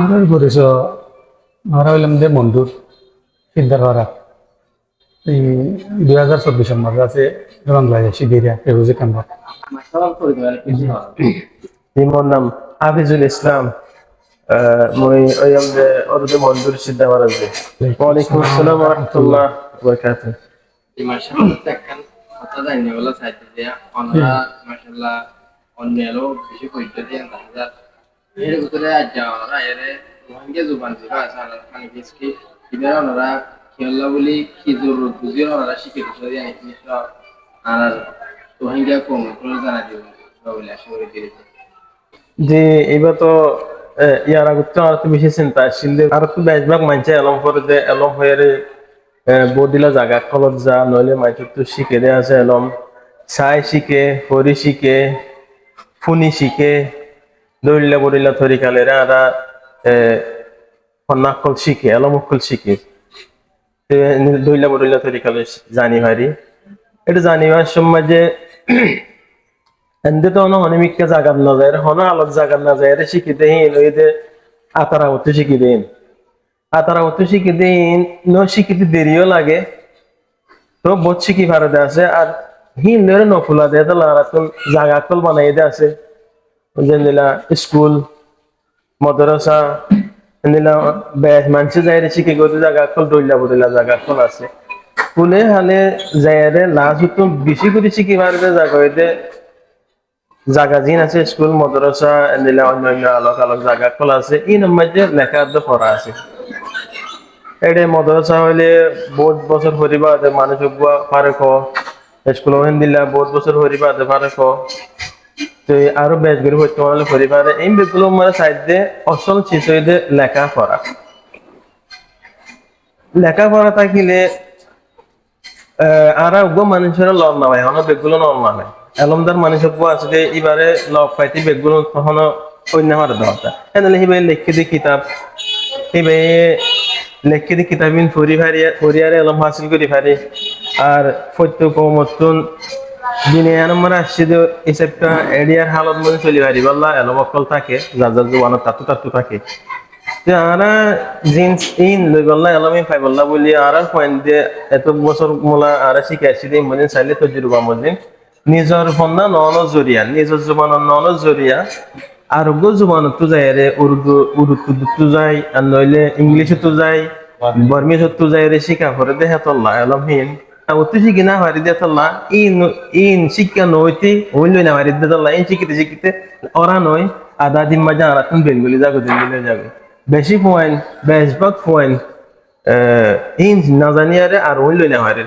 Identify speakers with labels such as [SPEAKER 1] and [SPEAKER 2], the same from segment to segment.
[SPEAKER 1] আমার পরিচয় আমরা হইলাম যে বন্ধুর চিন্তাধারা এই 2024 মাঝে আছে বাংলাদেশি দিরা রেফিউজি ক্যাম্প।
[SPEAKER 2] মোর নাম হাফিজুল ইসলাম। মই ওই আমাদের ওদের বন্ধুর সিদ্ধা মারাজে। ওয়ালাইকুম আসসালাম ওয়া রাহমাতুল্লাহ ওয়া বারাকাতুহু।
[SPEAKER 3] এই মাশাআল্লাহ দেখেন কথা জানি বলা চাইতে যে আমরা মাশাআল্লাহ অন্য এলো বেশি কইতে দেন হাজার এর ভিতরে আজ যাওয়ারা এর রোহিঙ্গা জুবান জিরা আসার মানে বিস্কি ইবেরা ওনারা খেলা বলি কি জরুরত বুঝিয়ে ওনারা শিখে দিছে জানি কি সব আর রোহিঙ্গা কম করে জানা দিবেন বলে আশা করি দিয়েছে
[SPEAKER 2] যে এবার তো ইয়ার আগত আর তো বেশি চিন্তা আসছিল আর তো বেশভাগ মানছে এলম করে যে এলম হয়ে বদিলা জায়গা কলত যা নইলে মাইতো তো শিখে দেয়া আছে এলম চাই শিখে হরি শিখে ফুনি শিখে দৌড়িলা বদিলা থরি কালেরা আরা নাকল শিখে এলম অকল শিখে দৌড়িলা বদিলা থরি কালে জানি হারি এটা জানিবার সময় যে এনদে তো অনেক জায়গা না যায় হন আলোক জায়গা না যায় শিখিতে হিন আতারা হতে শিখি দিন আতারা হতে শিখি দিন ন শিখিতে দেরিও লাগে তো বহুত শিখি ভারতে আছে আর হিন ধরে নফুলা দেয় তো লারাতুল জায়গা কল বানাই দিয়ে আছে যেনিলা স্কুল মাদ্রাসা যেনিলা বেশ মানুষ যায় শিখি গতে জায়গা কল দইলা বদলা জায়গা কল আছে ফুলে হালে যায় লাস্ট তো বেশি করে শিখি ভারতে জায়গা জায়গা জিন আছে স্কুল মাদ্রাসা নিলে অন্যান্য আলোক আলোক জায়গা খোলা আছে এই নম্বর লেখা পড়া আছে এটা মাদ্রাসা হইলে বহুত বছর হরিবা মানুষ পারে স্কুল দিলা বহুত বছর হরিবা পারে তো আরো বেশ করে হইতে হলে হরিবারে এই বেগুলো মানে সাইড দিয়ে অসল চিজ হইতে লেখাপড়া থাকিলে আর মানুষের লড় নামায় অনেক বেগুলো নর নামায় এলমদার মানুষ আছে এবারে লক পাইতে বেগুলো তখন অন্য মারা দেওয়া এনালে হিবে লেখে দি কিতাব হিবে লেখে দি কিতাবিন ফরিয়ারে এলম হাসিল করি পারি আর ফত্য কমতন দিনে আমার আসছে যে এই সবটা এরিয়ার হালত মনে চলি পারি বললা এলম অকল থাকে যার যার জোয়ানো তাতু তাতু থাকে আরা জিন্স ইন লই বললা এলমই পাই বললা বলি আর পয়েন্ট দিয়ে এত বছর মোলা আর শিখে আসছি দিন মদিন চাইলে তো জুরুবা মদিন নিজর ফন্না নন জরিয়া নিজর জুবান নন জরিয়া আরোগ্য জুবান তো যায় রে উর্দু তো যায় আর নইলে ইংলিশে তো যায় বর্মিশ তো যায় রে শিখা করে দেহে তল্লা এলমহীন অতি শিখি না হারি দিয়ে তল্লা ইন শিক্ষা নইতে হইল না হারি দিয়ে তল্লা ইন শিখিতে শিখিতে ওরা নয় আধা দিন মাঝে আর এখন বেঙ্গলি যাবে দিল্লি যাবে বেশি পয়েন্ট বেশভাগ পয়েন্ট ইন না জানিয়ারে আর হইল না হারি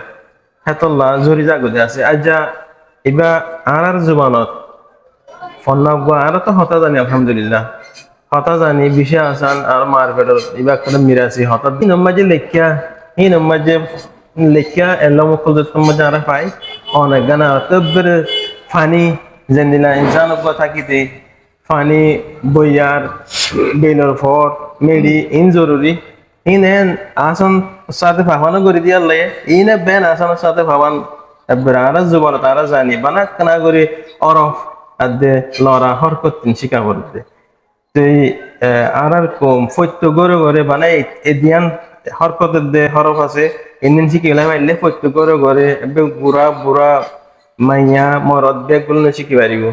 [SPEAKER 2] হেতল্লা জরি জাগদে আছে আজ যা এবার আর জুবানত ফন্নাগুয়া আর তো হতা জানি আলহামদুলিল্লাহ হতা জানি বিষয় আসান আর মারপেটর এবার কোনো মিরাসি হঠাৎ এই নম্বর যে লেখিয়া এল্লা মুখল মাঝে আর পাই অনেক গানা তব্বের ফানি জেনিলা ইনসান থাকিতে ফানি বইয়ার বেলর ফর মেডি ইন জরুরি ইন এন আসন সাথে ভাবানো করে দিয়ে লাগে ইন বেন আসানের সাথে ভাবান আর জুবান তারা জানি বানা কানা করে অরফ আদে লড়া হরকত শিকা করতে তো আর কম ফত্য গড়ে গড়ে বানাই এদিয়ান হরকতের দে হরফ আছে ইন্দিন শিখে গেলে মাইলে ফত্য গড়ে গড়ে বুড়া বুড়া মাইয়া মরদ বেগুলো শিখি পারিব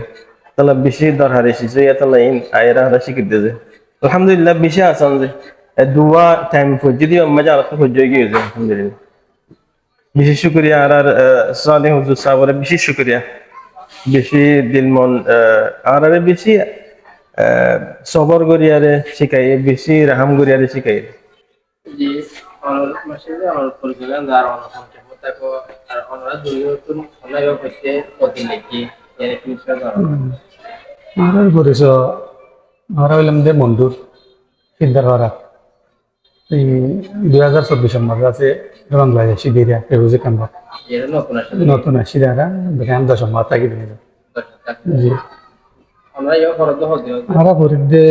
[SPEAKER 2] তাহলে বেশি দরকার এসেছে তাহলে আয়রা শিখি দিয়েছে আলহামদুলিল্লাহ বেশি আসান যে দুয়া টাইম যদি মজা আর তো হয়ে গিয়েছে আলহামদুলিল্লাহ বিশেষ শুক্রিয়া আর সালে হুজুর সাহেবের বিশেষ শুক্রিয়া বেশি দিল মন আর বেশি সবর গরিয়ারে শিখাই বেশি রাহাম গরিয়ারে শিখাই
[SPEAKER 3] জি আর মাসে আর পরিচয় আর অনসংখ্য থাকো আর আমরা দুইজন অনলাইন করতে প্রতি নাকি এর কিছু
[SPEAKER 1] আমার পরিচয় আমরা হইলাম যে বন্ধুর চিন্তাধারা এই 2024 মাঝে আছে বাংলাদেশি দিরা রেফিউজি ক্যাম্প।
[SPEAKER 3] এর
[SPEAKER 1] নতুন আসি যারা দেখেন 10 মাস থাকি দিন জি
[SPEAKER 3] আমরা ইয়া ফরদ হতে
[SPEAKER 1] আমরা পরিদে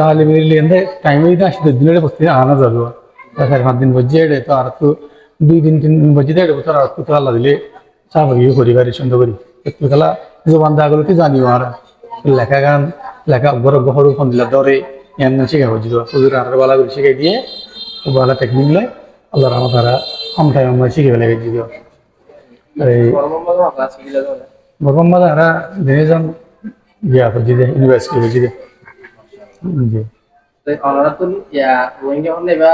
[SPEAKER 1] হালি মিলি এনে টাইম এই আসি দিনের পড়তে আনা যাবে 4-5 দিন বজে তো আর তো 2-3 দিন বজে দেড় বছর আর তো আল্লাহ দিলে চাপ ইয়ে করি গাড়ি সুন্দর করি একটু খেলা জবান দাগুলো কি জানিও আর লেখা গান লেখা বড় গহরু ফোন দিলা ধরে এমন শিখা বুঝিল হুজুর আর বালা করে শিখাই দিয়ে বালা টেকনিক লয় আল্লাহ রহমত তারা আমটাই আমরা শিখে ফেলে গেছি এই
[SPEAKER 3] কর্মমূলক আপনার শিখিলে তো
[SPEAKER 1] মোহাম্মদ আরা দিনেজন ইয়া বুঝি দে ইউনিভার্সিটি বুঝি দে জি
[SPEAKER 3] তো আমরা তো ইয়া রোহিঙ্গা হলে বা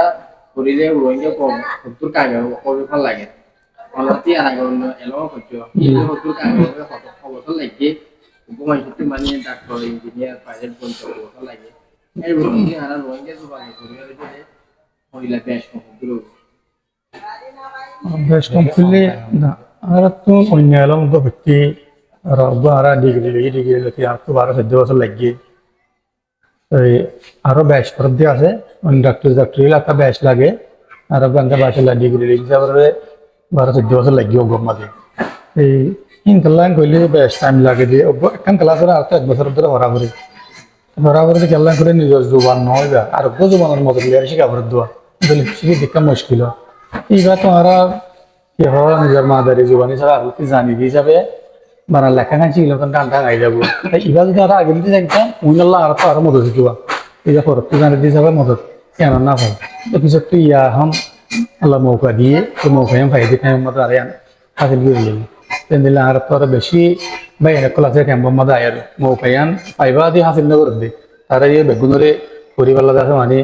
[SPEAKER 3] করিলে রোহিঙ্গা কম হতুর কামে করবে ভাল লাগে আমরা তি আনা গন্য এলো করছো এই হতুর কামে কত খবর লাগে উপমাই সত্যি মানে ডাক্তার ইঞ্জিনিয়ার পাইলট বলতে কথা লাগে এই রোহিঙ্গা আর রোহিঙ্গা জবানে করিলে যে হইলা বেশ হতুর
[SPEAKER 1] বেশ কমপ্লিটলি না আর তো অন্য এলাম তো ব্যক্তি আর আরা ডিগ্রি লোকে আর তো 12-14 বছর লাগিয়ে এই আরো ব্যাচ ফরত দিয়ে আছে অন্য ডাক্তার এলাকা ব্যাচ লাগে আর গঙ্গা বাসলা ডিগ্রি হিসাবে 12-14 বছর লাগিয়ে গম্মাতে এই ইনকালান কইলে ব্যাচ টাইম লাগে দিয়ে একখান ক্লাসের আর তো 1 বছর ধরে বরাবরে কেল্লা করে নিজের জোবান নয় বা আর জোবানের মতো শিখা ভরত দেওয়া শিখে দেখা মুশকিল হয় এইবার তো আর কি হয় নিজের মাদারি জোবানি ছাড়া আর কি জানি হিসাবে বানা লেখা খান শিখলে তখন টান টাঙাই যাবো এবার যদি আর আগে দিতে জানতাম উইনাল্লাহ আর তো আরো মদত শিখবা এটা পরবর্তী জানি দিয়ে যাবে মদত কেন না হয় তো পিছত তো ইয়া হম আল্লাহ মৌকা দিয়ে তো মৌকায় আমি ফাইদি খাই মতো আর হাসিল করে দিলাম তেন দিলে আর তো আরো বেশি বা এনে ক্লাসে ক্যাম্পের মধ্যে আয় আর মৌকায়ান পাইবা দিয়ে হাসিল না করে দিই তারা এই বেগুনরে পরিবার আছে মানে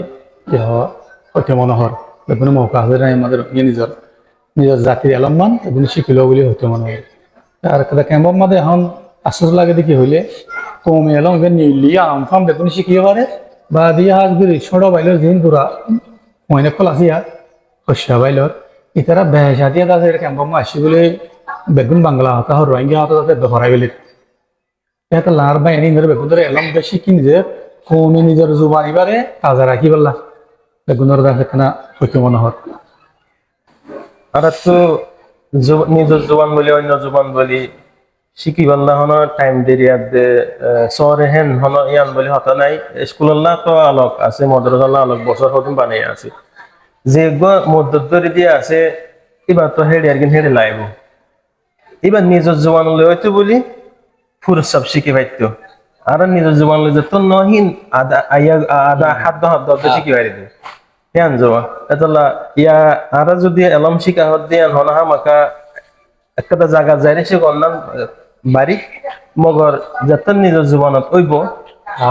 [SPEAKER 1] কি হয় অতি মনোহর বেগুন মৌকা আছে না আমাদের নিজের জাতির এলম্মান বেগুন শিখিল বলে হতে মনে হয় আর kada ক্যাম্পের মধ্যে এখন আশ্বাস লাগে দেখি হইলে কমে এলাম নিলি আমফাম বেগুন শিখিয়ে পারে বা দিয়ে হাজগুড়ি ছোট বাইলের দিন পুরা মহিনে খোলাসিয়া খসা বাইলর ইতারা বেহসা দিয়ে তাদের ক্যাম্পের মধ্যে আসি বলে বেগুন বাংলা হতা হর রোহিঙ্গা হতা তাদের দহরাই বেলে এটা লার বা এনে ধরে বেগুন ধরে এলাম বেশি কি নিজের কমে নিজের জোবান এবারে তাজা রাখি পারলা বেগুনের কাছে কেনা হইতে মনে হয়
[SPEAKER 2] আর তো নিজের জোবান বলি অন্য জোবান বলি শিখি পারলা হন টাইম দেরি আদে শহরে হেন হন ইয়ান বলি হতা নাই স্কুল্লাহ তো আলোক আছে মদ্রসাল্লাহ আলোক বছর হতুন বানিয়ে আছে যে মধ্যত ধরে দিয়ে আছে এবার তো হেডে আর হেডে লাইব এবার নিজের জোবান লই হইতো বলি পুরো সব শিখে পাইতো আর নিজের জোবান লই যেত নহিন আদা আইয়া আদা হাত শিখি পাইতো ইয়ান জোয়া এতলা ইয়া আর যদি এলম শিখা হত দিয়ে হনহা মাকা একটা জায়গা যাই সে অন্যান্য বাড়ি মগর যতন নিজের জীবনত ওইব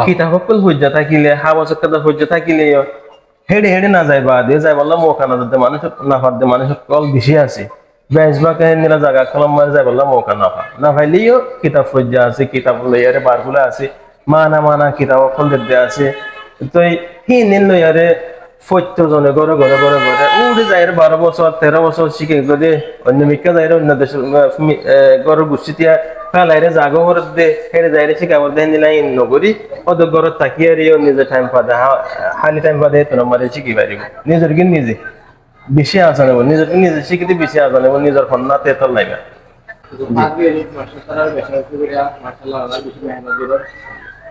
[SPEAKER 2] কিতাব সকল হইজা থাকিলে হাবস একটা হইজা থাকিলে হেডে হেডে না যাই বা দিয়ে যাই বললাম মৌকা না যাতে মানুষ না পারতে মানুষ কল বেশি আছে বেশবাকে নিলা জায়গা কলম মারি যাই বললাম মৌকা না পাইলেও কিতাব হইজা আছে কিতাব লইয়ারে বারগুলা আছে মানা কিতাব সকল দিতে আছে তো হি নিল লইয়ারে জনে ঘরে উড়ে যায় 12 বছর 13 বছর শিখে গদে অন্য মিকা যায় অন্য দেশ ঘরের গুছিতিয়া ফেলাইরে জাগো ঘরে দে হেরে যায় শিখা বলতে নিলাই নগরী অদ ঘর তাকিয়ে রিও নিজে টাইম পাদা হালি টাইম পাদে তো আমারে শিখি পারিব নিজের কি নিজে বেশি আসান নিজের কি নিজে শিখিতে বেশি আসান নিজের ফন্নাতে তো লাইবা
[SPEAKER 3] আগে মাশাআল্লাহ বেশি করে মাশাআল্লাহ আল্লাহ বেশি মেহনত দিল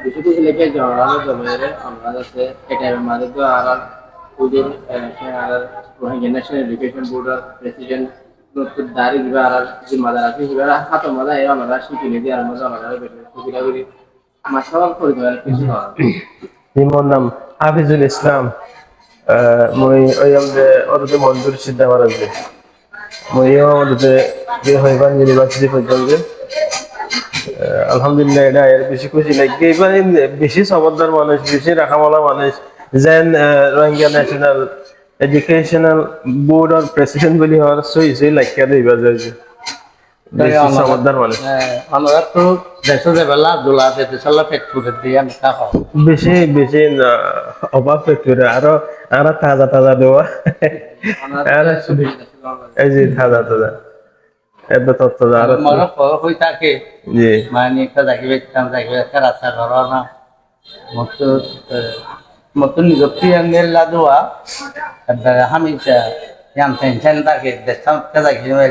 [SPEAKER 3] বেশি কিছু লেগে যাওয়ার জমিরে আমরা যাতে এটা আমাদের তো আর within Rohingya National Education Board President Dr. Dari Gibara Zimadara Gibara Hato Mada era Mada Shiki Nidi Armaza Mada Gibari Masawal for the Kisma.
[SPEAKER 2] Imam Nam Hafizul Islam মই ওই আমাদের মন্দির সিদ্ধা মহারাজ মই আমাদের হইবান ইউনিভার্সিটি পর্যন্ত আলহামদুলিল্লাহ এটা এর বেশি খুশি লাগে এবার বেশি সমর্থন মানুষ বেশি রাখামালা মানুষ যেন Rohingya national educational board or president বলি হওয়ার সই লাগিয়ে দেয় বাজারে সমর্থন মানুষ
[SPEAKER 1] আমরা তো দেশে বেলা দোলা দেশে সালা ফ্যাক্টরি দিয়ে আমি খাওয়া
[SPEAKER 2] বেশি অভাব ফ্যাক্টরি আরো তাজা দেওয়া এই যে তাজা এবার তত্ত্ব আরো
[SPEAKER 1] হয়ে থাকে
[SPEAKER 2] জি
[SPEAKER 1] মানে একটা জায়গায় একটা রাস্তা ধরা না মতো নিজস্ব আঙ্গেল লাদুয়া হামিজা ইয়াম টেনশন থাকে দেশটা জায়গায়